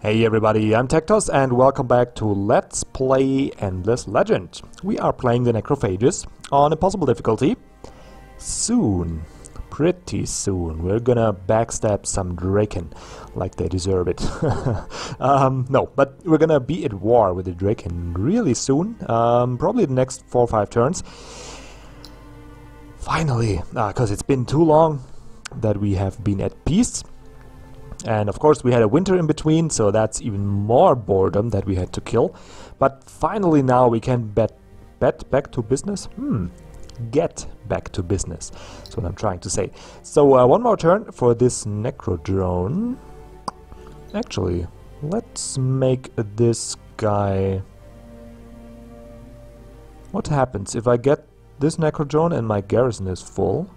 Hey everybody, I'm TecToss and welcome back to Let's Play Endless Legend. We are playing the Necrophages on impossible difficulty. Soon, pretty soon, we're gonna backstab some Draken like they deserve it. No, but we're gonna be at war with the Draken really soon, probably the next 4 or 5 turns. Finally, because it's been too long that we have been at peace. And of course we had a winter in between, so that's even more boredom that we had to kill. But finally now we can bet back to business? Get back to business. That's what I'm trying to say. So one more turn for this Necro drone. Actually, let's make this guy... What happens if I get this Necro drone and my garrison is full?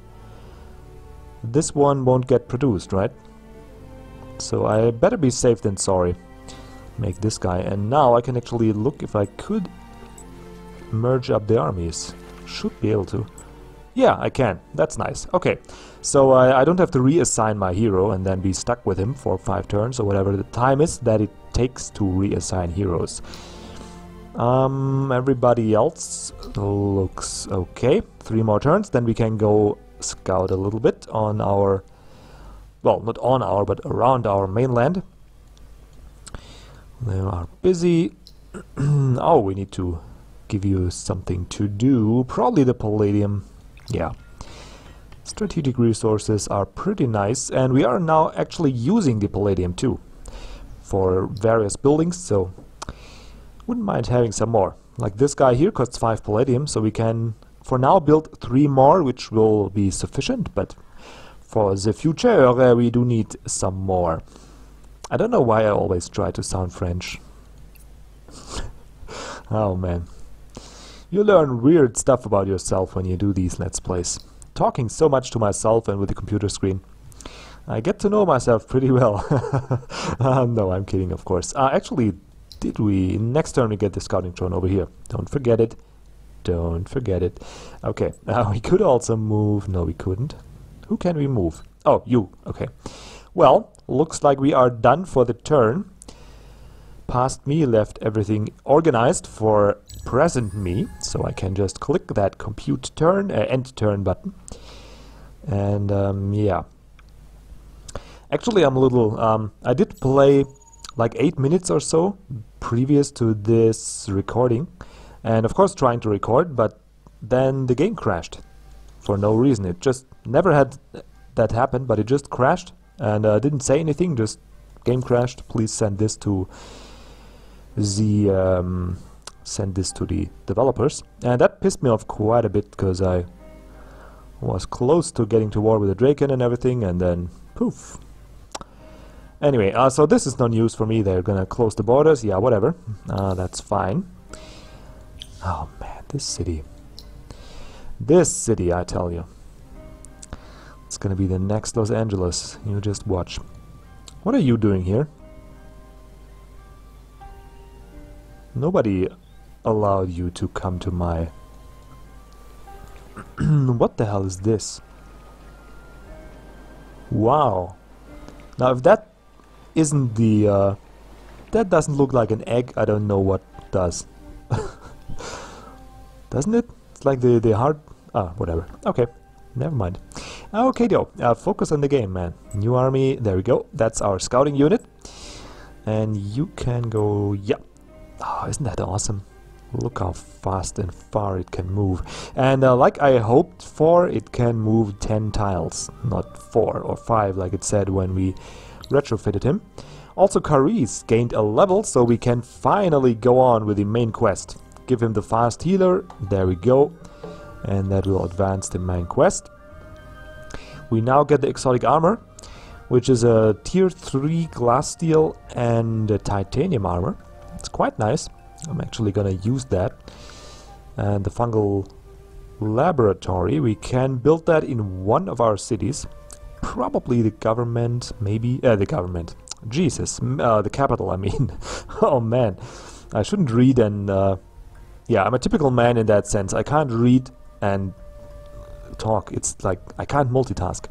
This one won't get produced, right? So I better be safe than sorry. Make this guy, and now I can actually look if I could merge up the armies. Should be able to. Yeah, I can. That's nice. Okay, so I don't have to reassign my hero and then be stuck with him for 5 turns or whatever the time is that it takes to reassign heroes. Everybody else looks okay. 3 more turns, then we can go scout a little bit on our... Well, not on our, but around our mainland. They are busy. Oh, we need to give you something to do. Probably the Palladium. Yeah. Strategic resources are pretty nice, and we are now actually using the Palladium too for various buildings, so wouldn't mind having some more. Like this guy here costs 5 Palladium, so we can for now build 3 more, which will be sufficient, but for the future, we do need some more. I don't know why I always try to sound French. Oh man. You learn weird stuff about yourself when you do these Let's Plays. Talking so much to myself and with the computer screen. I get to know myself pretty well. No, I'm kidding, of course. Actually, did we... Next turn we get the scouting drone over here. Don't forget it. Don't forget it. Okay, we could also move... No, we couldn't. Who can we move? Oh, you. Okay. Well, looks like we are done for the turn. Past me left everything organized for present me, so I can just click that compute turn, end turn button. And yeah. Actually, I'm a little... I did play like 8 minutes or so previous to this recording. And of course trying to record, but then the game crashed. For no reason. It just never had that happen, but it just crashed and didn't say anything, just game crashed. Please send this to the developers. And that pissed me off quite a bit because I was close to getting to war with the Draken and everything, and then poof. Anyway, so this is no news for me. They're gonna close the borders. Yeah, whatever. That's fine. Oh man, this city. This city, I tell you. It's gonna be the next Los Angeles. You just watch. What are you doing here? Nobody allowed you to come to my... What the hell is this? Wow. Now if that isn't the... that doesn't look like an egg, I don't know what does. Doesn't it? It's like the hard... whatever. Okay, never mind. Okay, though. Focus on the game, man. New army, there we go. That's our scouting unit. And you can go... Yeah. Oh, isn't that awesome? Look how fast and far it can move. And like I hoped for, it can move 10 tiles. Not 4 or 5, like it said when we retrofitted him. Also, Caris gained a level, so we can finally go on with the main quest. Give him the fast healer. There we go. And that will advance the main quest. We now get the exotic armor, which is a tier 3 glass steel and a titanium armor. It's quite nice. I'm actually gonna use that. And the fungal laboratory, we can build that in one of our cities. Probably the government, maybe... the government. Jesus, the capital, I mean. Oh man, I shouldn't read and... yeah, I'm a typical man in that sense. I can't read and talk. It's like I can't multitask.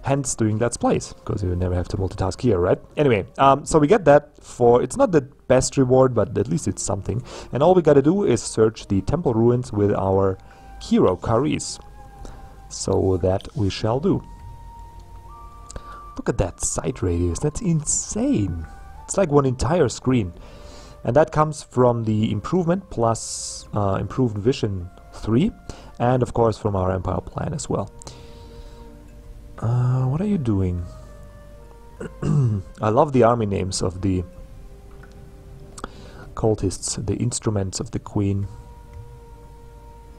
hence doing Let's Plays, because you never have to multitask here, right? Anyway, so we get that for, it's not the best reward, but at least it's something. And all we gotta do is search the temple ruins with our hero, Caris. So that we shall do. Look at that sight radius, that's insane. It's like one entire screen. And that comes from the improvement plus improved vision 3, and of course from our Empire plan as well. What are you doing? I love the army names of the cultists. The instruments of the queen.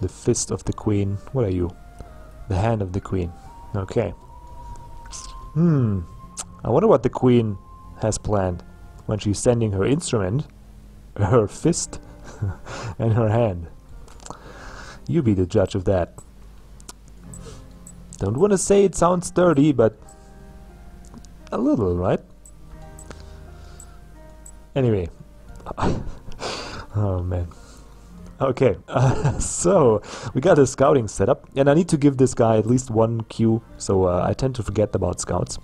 The fist of the queen. What are you? The hand of the queen. Okay. I wonder what the queen has planned when she's sending her instrument, her fist, and her hand. You be the judge of that. Don't want to say it sounds sturdy, but a little, right? Anyway. Oh man. Okay, so we got a scouting setup, and I need to give this guy at least 1 Q, so I tend to forget about scouts.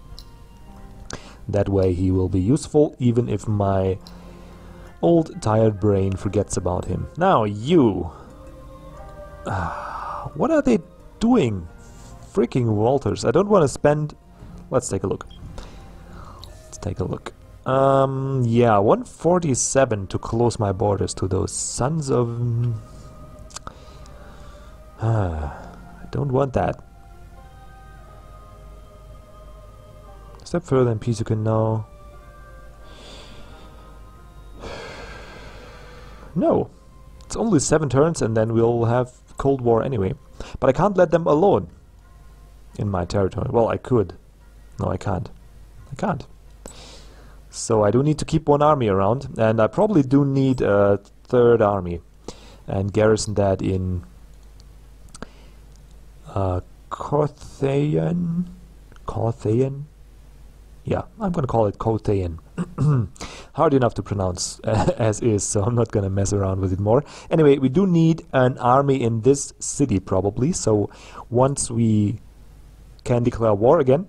That way he will be useful, even if my old tired brain forgets about him. Now you! What are they doing? Freaking Walters. I don't want to spend... Let's take a look. Let's take a look. Yeah, 147 to close my borders to those sons of... I don't want that. Step further in peace you can know. No. It's only 7 turns and then we'll have Cold War anyway. But I can't let them alone in my territory. Well, I could. No, I can't. I can't. So I do need to keep 1 army around, and I probably do need a 3rd army and garrison that in Kothayan? Yeah, I'm gonna call it Kothayan. Hard enough to pronounce as is, so I'm not gonna mess around with it more. Anyway, we do need an army in this city probably, so once we can declare war again,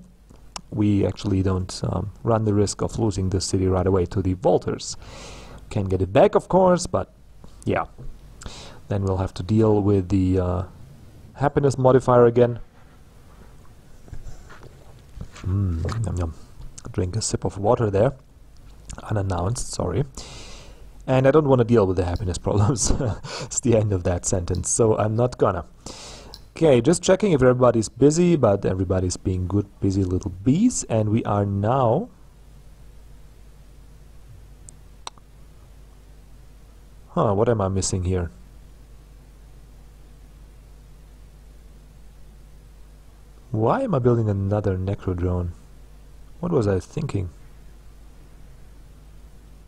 we actually don't run the risk of losing the city right away to the Walters. Can get it back, of course, but yeah. Then we'll have to deal with the happiness modifier again. Yum yum. Drink a sip of water there. Unannounced, sorry. And I don't want to deal with the happiness problems. It's the end of that sentence, so I'm not gonna. Okay, just checking if everybody's busy, but everybody's being good, busy little bees, and we are now... Huh, what am I missing here? Why am I building another Necrodrone? What was I thinking?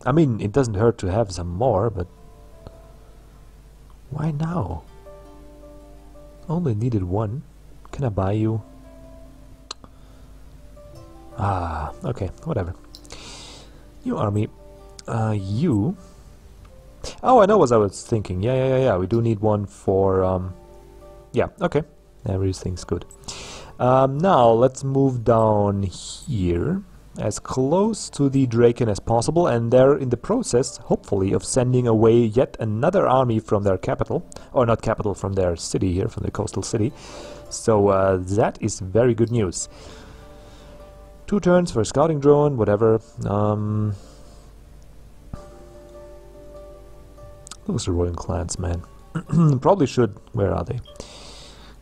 I mean, it doesn't hurt to have some more, but... Why now? Only needed 1. Can I buy you? Ah, okay, whatever. New army. You... Oh, I know what I was thinking. Yeah. We do need 1 for... Yeah, okay. Everything's good. Now, let's move down here. As close to the Draken as possible, and they're in the process, hopefully, of sending away yet another army from their capital, or not capital, from their city here, from the coastal city. So that is very good news. 2 turns for a scouting drone, whatever. Those are royal clans, man. Probably should, where are they?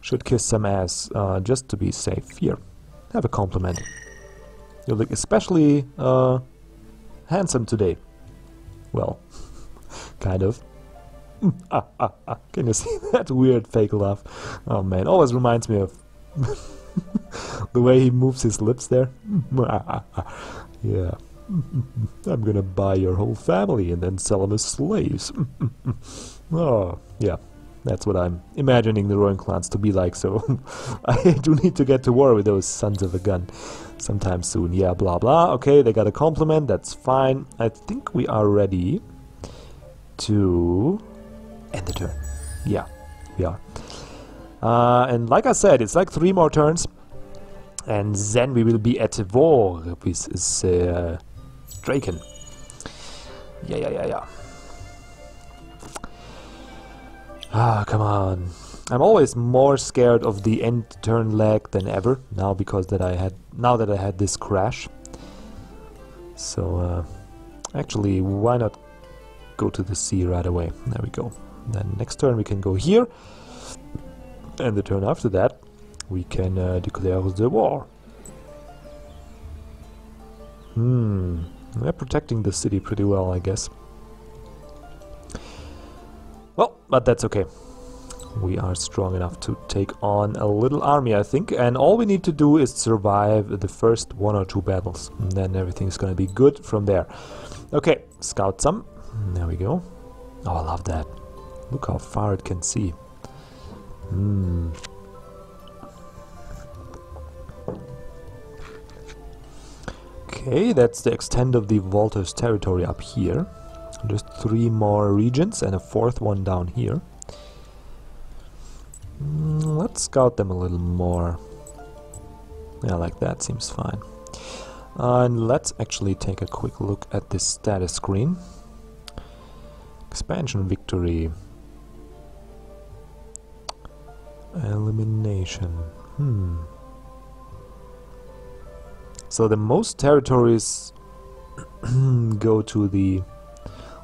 Should kiss some ass, just to be safe. Here, have a compliment. You look especially handsome today. Well, kind of. Can you see that weird fake laugh? Oh man, always reminds me of the way he moves his lips there. Yeah. I'm gonna buy your whole family and then sell them as slaves. Oh, yeah. That's what I'm imagining the Roaring Clans to be like, so I do need to get to war with those sons of a gun sometime soon. Yeah, blah blah. Okay, they got a compliment, that's fine. I think we are ready to end the turn. Yeah, we are. And like I said, it's like 3 more turns. And then we will be at war with Draken. Yeah. Ah, come on. I'm always more scared of the end turn lag than ever now because that I had this crash. So actually, why not go to the sea right away? There we go. Then next turn we can go here, and the turn after that we can declare the war. We're protecting the city pretty well, I guess. Well, but that's okay. We are strong enough to take on a little army, I think, and all we need to do is survive the first 1 or 2 battles, and then everything's gonna be good from there. Okay, scout some. There we go. Oh, I love that. Look how far it can see. Okay, that's the extent of the Walter's territory up here. Just 3 more regions and a 4th one down here. Let's scout them a little more. Yeah, like that seems fine. And let's actually take a quick look at this status screen. Expansion victory. Elimination. So the most territories go to the...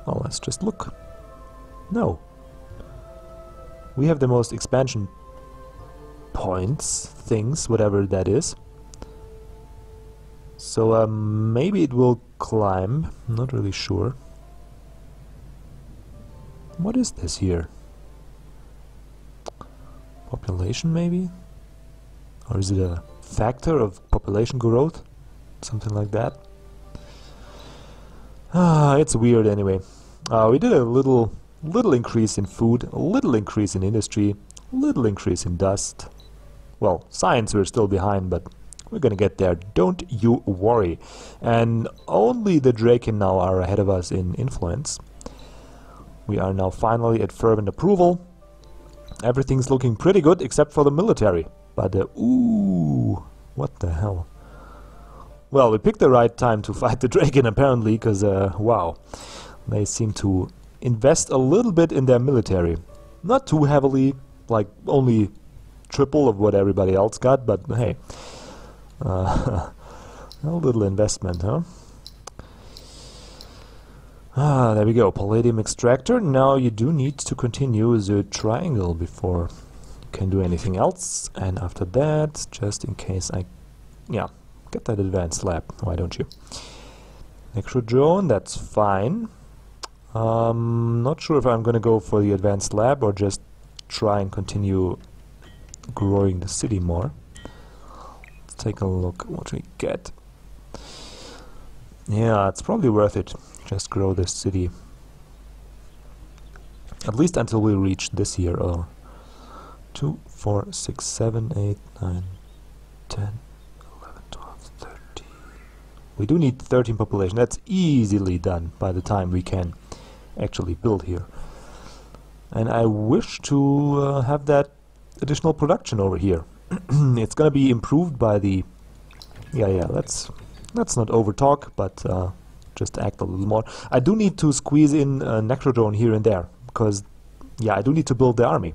Well, let's just look. No. We have the most expansion points, things, whatever that is. So maybe it will climb. Not really sure. What is this here? Population maybe? Or is it a factor of population growth? Something like that. It's weird anyway. We did a little increase in food, a little increase in industry, a little increase in dust. Well, science we're still behind, but we're gonna get there, don't you worry. And only the Draken now are ahead of us in influence. We are now finally at fervent approval. Everything's looking pretty good except for the military. But ooh, what the hell? Well, we picked the right time to fight the Draken apparently, because wow, they seem to invest a little bit in their military. Not too heavily, like only triple of what everybody else got, but hey, a little investment, huh? There we go, Palladium Extractor. Now you do need to continue the triangle before you can do anything else, and after that, just in case get that advanced lab, why don't you? Necrodrone, that's fine. Not sure if I'm gonna go for the advanced lab or just try and continue growing the city more. Let's take a look what we get. Yeah, it's probably worth it. Just grow this city. At least until we reach this year. 2, 4, 6, 7, 8, 9, 10, 11, 12, 13. We do need 13 population. That's easily done by the time we can actually build here. And I wish to have that additional production over here. It's gonna be improved by the... let's not over talk, but just act a little more. I do need to squeeze in a Necrodrone here and there, because I do need to build the army.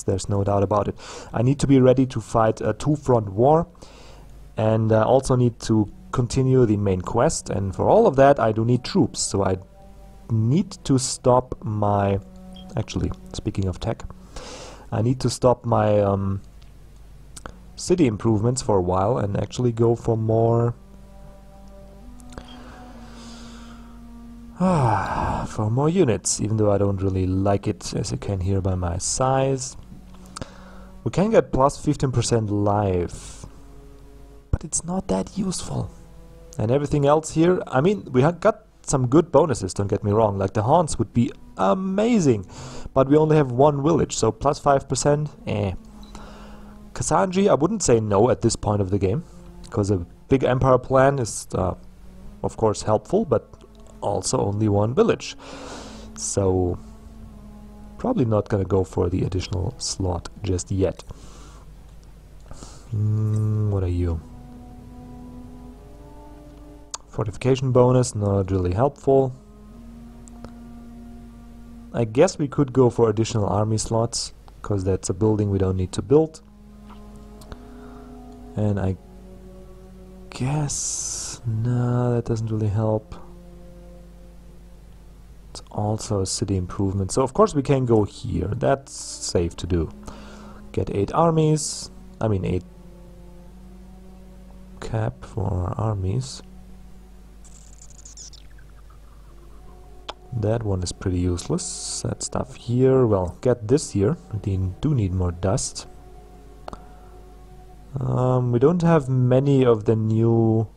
There's no doubt about it. I need to be ready to fight a 2-front war, and I also need to continue the main quest, and for all of that I do need troops, so I need to stop my... Actually, speaking of tech, I need to stop my city improvements for a while and actually go for more... for more units, even though I don't really like it, as you can hear by my size. We can get plus 15% life, but it's not that useful. And everything else here, I mean, we have got some good bonuses, don't get me wrong, like the haunts would be amazing, but we only have 1 village, so plus 5%, Kasanji, I wouldn't say no at this point of the game, because a big empire plan is, of course, helpful, but also only 1 village. So, probably not gonna go for the additional slot just yet. What are you? Fortification bonus, not really helpful. I guess we could go for additional army slots, because that's a building we don't need to build. And I guess... no, that doesn't really help. It's also a city improvement, so of course we can go here. That's safe to do. Get 8 armies, I mean 8 cap for our armies. That one is pretty useless. That stuff here, well, get this here. We do need more dust. We don't have many of the new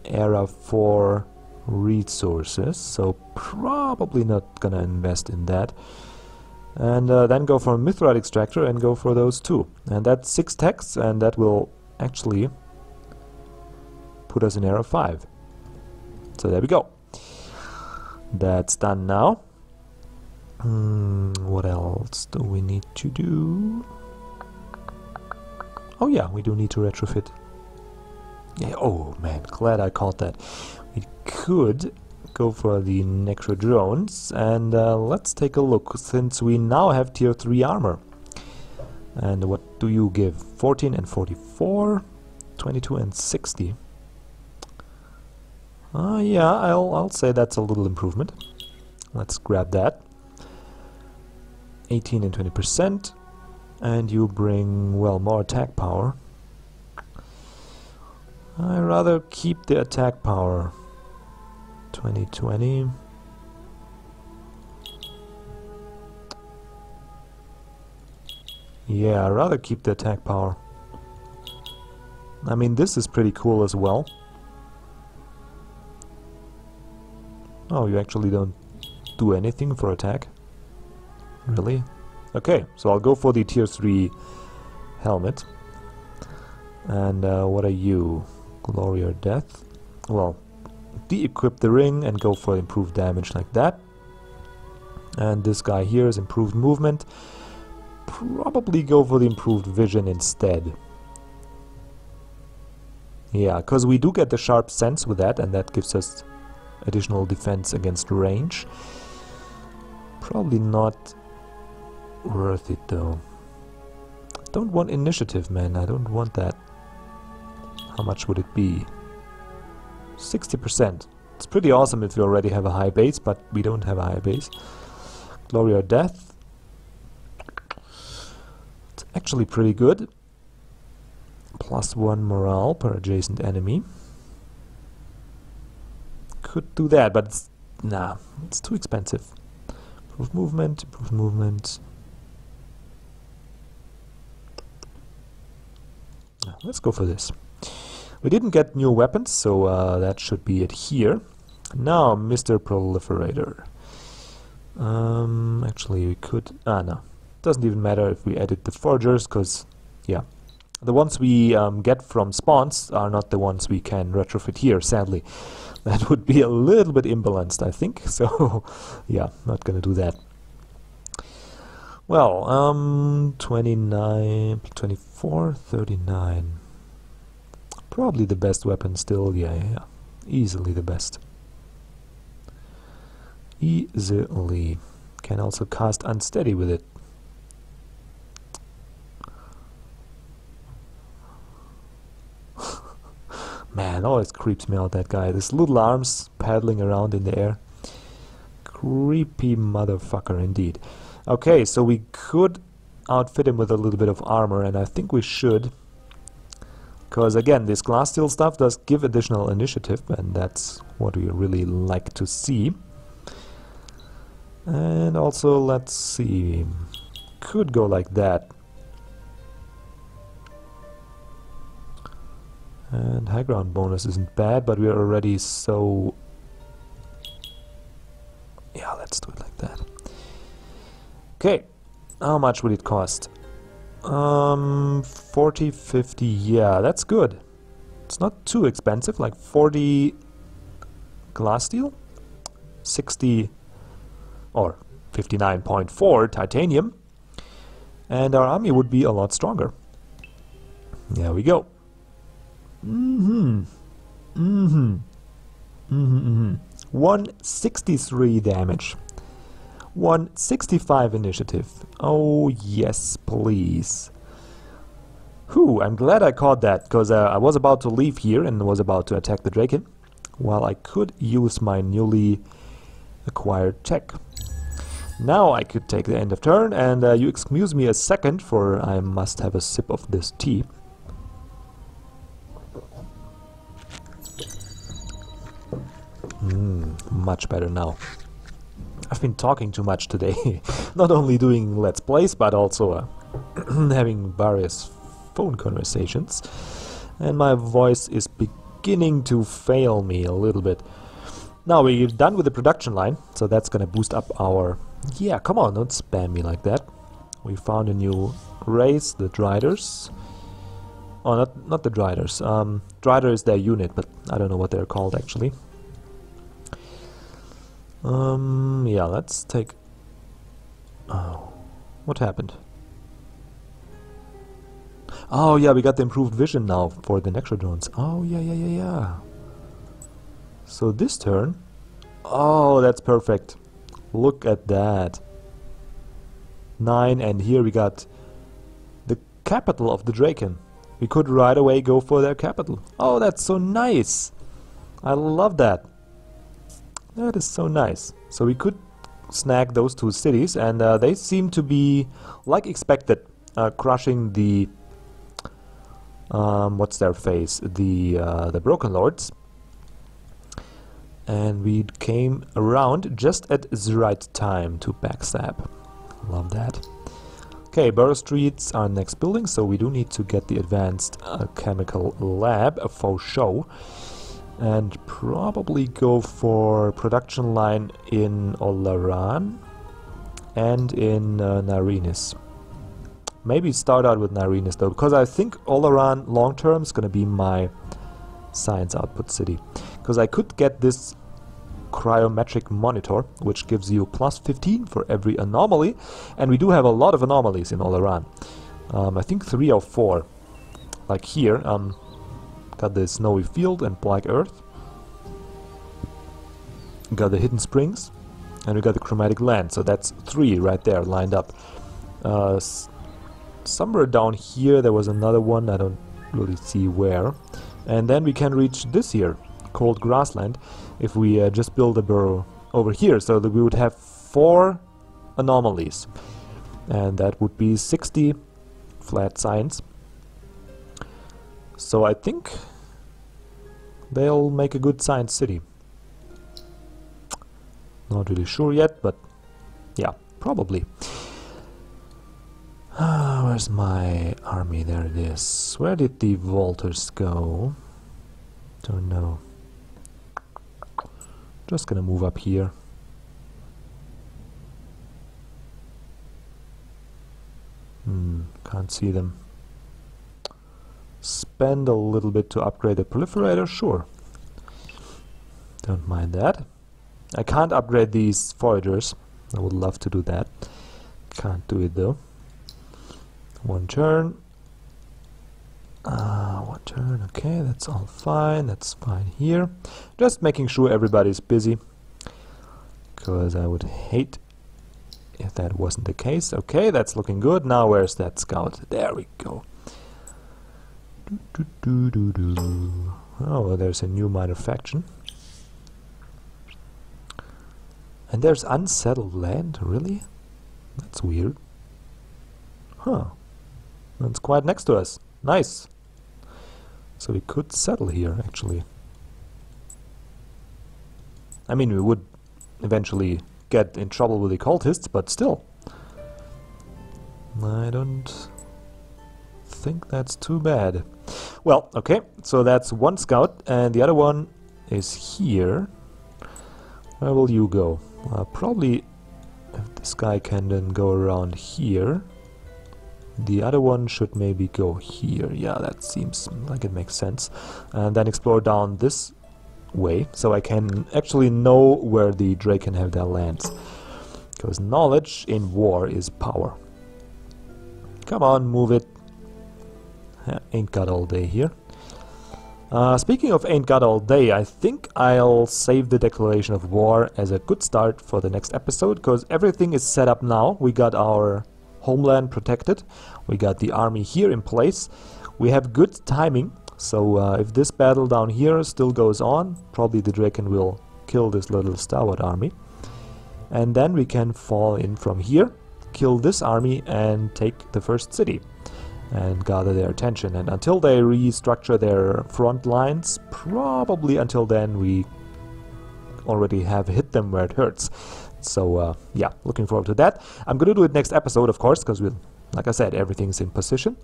era 4 resources, so probably not gonna invest in that. And then go for a mithrite extractor and go for those 2. And that's 6 techs, and that will actually put us in era 5. So there we go. That's done now. What else do we need to do? Oh yeah, we do need to retrofit. Yeah, oh man, glad I caught that. We could go for the necro drones, and let's take a look, since we now have tier 3 armor. And what do you give? 14 and 44, 22 and 60. Yeah, I'll say that's a little improvement. Let's grab that. 18 and 20%. And you bring, well, more attack power. I'd rather keep the attack power. 2020. Yeah, I'd rather keep the attack power. I mean, this is pretty cool as well. Oh, you actually don't do anything for attack? Really? Okay, so I'll go for the tier 3 helmet. And what are you? Glory or death? Well, de-equip the ring and go for improved damage like that. And this guy here is improved movement. Probably go for the improved vision instead. Yeah, because we do get the sharp sense with that, and that gives us additional defense against range. Probably not worth it though. Don't want initiative, man. I don't want that. How much would it be? 60%. It's pretty awesome if you already have a high base, but we don't have a high base. Glory or death. It's actually pretty good. +1 morale per adjacent enemy. Could do that, but it's, nah, it's too expensive. Improved movement, improved movement. Let's go for this. We didn't get new weapons, so that should be it here. Now, Mr. Proliferator. Actually, we could... no. Doesn't even matter if we edit the forgers, because, yeah. The ones we get from spawns are not the ones we can retrofit here, sadly. That would be a little bit imbalanced, I think. So, yeah, not gonna do that. Well, 29, 24, 39. Probably the best weapon still, yeah. Easily the best. Easily. Can also cast Unsteady with it. Man, always creeps me out, that guy. His little arms paddling around in the air. Creepy motherfucker indeed. Okay, so we could outfit him with a little bit of armor, and I think we should. Because again, this glass steel stuff does give additional initiative, and that's what we really like to see. And also, let's see, could go like that. And high ground bonus isn't bad, but we're already so... yeah, let's do it like that. Okay, how much would it cost? 40, 50, yeah, that's good. It's not too expensive, like 40 glass steel, 60 or 59.4 titanium, and our army would be a lot stronger. There we go. 163 damage. 165 initiative. Oh yes, please. Whew, I'm glad I caught that, because I was about to leave here and was about to attack the Draken, while I could use my newly acquired tech. Now I could take the end of turn, and you excuse me a second, for I must have a sip of this tea. Much better now. I've been talking too much today. Not only doing Let's Plays, but also having various phone conversations. And my voice is beginning to fail me a little bit. Now we're done with the production line, so that's gonna boost up our... Yeah, come on, don't spam me like that. We found a new race, the Driders. Oh, not the Driders. Drider is their unit, but I don't know what they're called actually. Yeah, let's take... Oh, what happened? Oh yeah, we got the improved vision now for the Necrodrones. Oh yeah. So this turn... Oh, that's perfect. Look at that. 9, and here we got the capital of the Draken. We could right away go for their capital. Oh, that's so nice. I love that. That is so nice. So we could snag those two cities, and they seem to be, like expected, crushing the... what's their face? The Broken Lords. And we came around just at the right time to backstab. Love that. Okay, Borough Streets are next building, so we do need to get the advanced chemical lab for show. And probably go for production line in Olaran and in Narinis. Maybe start out with Narinis though, because I think Olaran long term is gonna be my science output city. Because I could get this cryometric monitor, which gives you plus 15 for every anomaly, and we do have a lot of anomalies in Olaran. I think 3 or 4. Like here, got the snowy field and black earth. Got the hidden springs, and we got the chromatic land. So that's 3 right there lined up. Somewhere down here there was another one. I don't really see where. And then we can reach this here, cold grassland, if we just build a burrow over here, so that we would have 4 anomalies, and that would be 60 flat science. So I think they'll make a good science city. Not really sure yet, but yeah, probably. Where's my army? There it is. Where did the Volters go? Don't know. Just gonna move up here. Can't see them. Spend a little bit to upgrade the proliferator, sure. Don't mind that. I can't upgrade these foragers. I would love to do that. Can't do it though. One turn. One turn, okay, that's all fine. That's fine here. Just making sure everybody's busy, because I would hate if that wasn't the case. Okay, that's looking good. Now where's that scout? There we go. Oh, there's a new minor faction. And there's unsettled land, really? That's weird. Huh. That's quite next to us. Nice. So we could settle here, actually. I mean, we would eventually get in trouble with the cultists, but still. I don't think that's too bad. Well, okay, so that's one scout, and the other one is here. Where will you go? Probably, if this guy can then go around here. The other one should maybe go here. Yeah, that seems like it makes sense. And then explore down this way, so I can actually know where the Draken have their lands. Because knowledge in war is power. Come on, move it. Ain't got all day here. Speaking of ain't got all day, I think I'll save the declaration of war as a good start for the next episode, because everything is set up now. We got our homeland protected, we got the army here in place, we have good timing, so if this battle down here still goes on, probably the Draken will kill this little stalwart army, and then we can fall in from here, kill this army and take the first city and gather their attention. And until they restructure their front lines, probably until then we already have hit them where it hurts. So yeah, looking forward to that. I'm gonna do it next episode, of course, because like I said, everything's in position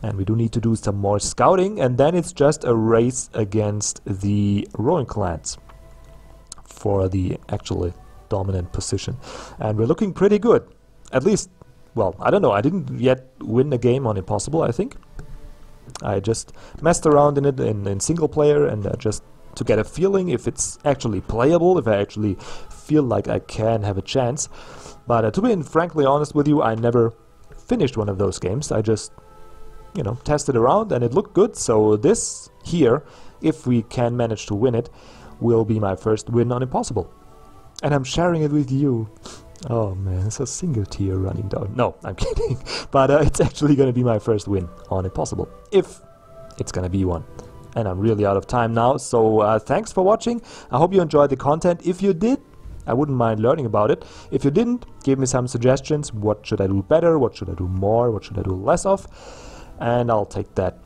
and we do need to do some more scouting, and then it's just a race against the rowing clans for the actually dominant position, and we're looking pretty good. At least, well, I don't know, I didn't yet win a game on Impossible, I think. I just messed around in it in single player, and just to get a feeling if it's actually playable, if I actually feel like I can have a chance. But to be frankly honest with you, I never finished one of those games. I just, you know, tested around and it looked good. So this here, if we can manage to win it, will be my first win on Impossible. And I'm sharing it with you. Oh man, it's a single tear running down. No, I'm kidding. But it's actually going to be my first win on Impossible, if it's going to be one. And I'm really out of time now, so thanks for watching. I hope you enjoyed the content. If you did, I wouldn't mind learning about it. If you didn't, give me some suggestions. What should I do better? What should I do more? What should I do less of? And I'll take that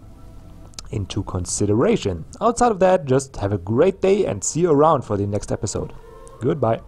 into consideration. Outside of that, just have a great day and see you around for the next episode. Goodbye.